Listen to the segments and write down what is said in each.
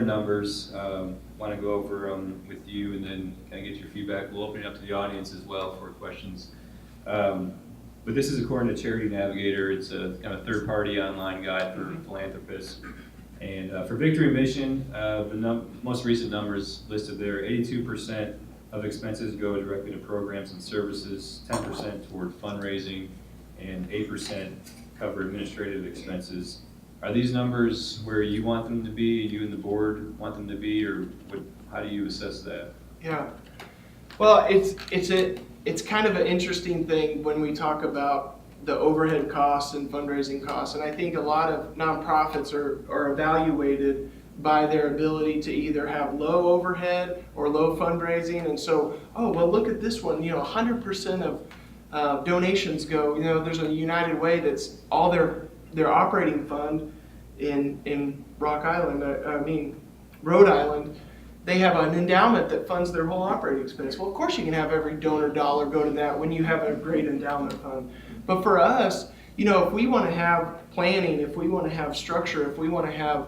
other numbers. Want to go over them with you and then kind of get your feedback. We'll open it up to the audience as well for questions. But this is according to Charity Navigator. It's a kind of third-party online guide for philanthropists. And for Victory Mission, the most recent numbers listed there, 82% of expenses go directly to programs and services, 10% toward fundraising, and 8% cover administrative expenses. Are these numbers where you want them to be, you and the board want them to be, or how do you assess that? Yeah, well, it's kind of an interesting thing when we talk about the overhead costs and fundraising costs, and I think a lot of nonprofits are evaluated by their ability to either have low overhead or low fundraising, and so, oh, well, look at this one, 100% of donations go, there's a United Way that's all their operating fund in Rhode Island, they have an endowment that funds their whole operating expense. Well, of course you can have every donor dollar go to that when you have a great endowment fund. But for us, if we want to have planning, if we want to have structure, if we want to have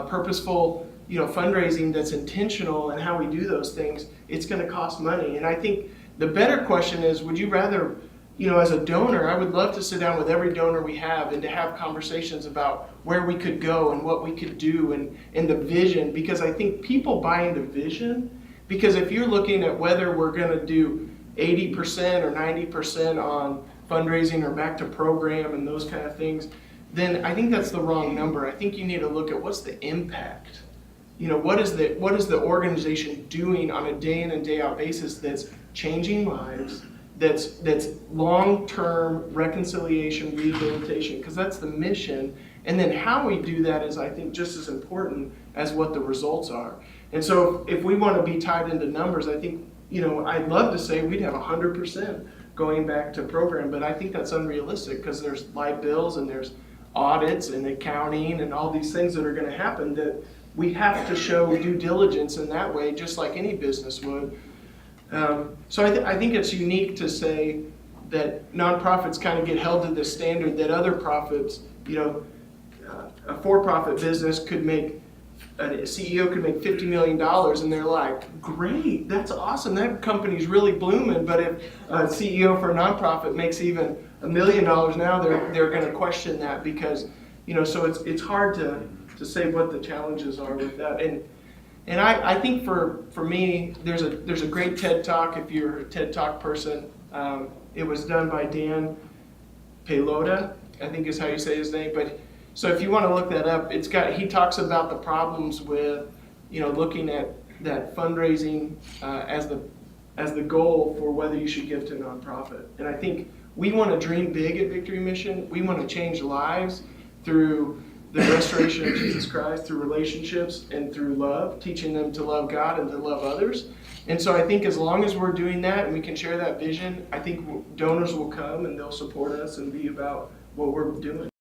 purposeful, fundraising that's intentional and how we do those things, it's going to cost money. And I think the better question is, would you rather, as a donor, I would love to sit down with every donor we have and to have conversations about where we could go and what we could do and the vision, because I think people buy into vision. Because if you're looking at whether we're going to do 80% or 90% on fundraising or back to program and those kind of things, then I think that's the wrong number. I think you need to look at what's the impact. What is the organization doing on a day in and day out basis that's changing lives, that's long-term reconciliation, rehabilitation, because that's the mission. And then how we do that is, I think, just as important as what the results are. And so if we want to be tied into numbers, I think, I'd love to say we'd have 100% going back to program, but I think that's unrealistic because there's light bills and there's audits and accounting and all these things that are going to happen that we have to show due diligence in that way, just like any business would. So I think it's unique to say that nonprofits kind of get held to this standard that other profits, a for-profit business could make, a CEO could make $50 million and they're like, great, that's awesome, that company's really blooming. But if a CEO for a nonprofit makes even $1 million now, they're going to question that because, so it's hard to say what the challenges are with that. And I think for me, there's a great TED Talk, if you're a TED Talk person. It was done by Dan Pelota, I think is how you say his name. But so if you want to look that up, he talks about the problems with, looking at that fundraising as the goal for whether you should give to a nonprofit. And I think we want to dream big at Victory Mission. We want to change lives through the restoration of Jesus Christ, through relationships and through love, teaching them to love God and to love others. And so I think as long as we're doing that and we can share that vision, I think donors will come and they'll support us and be about what we're doing.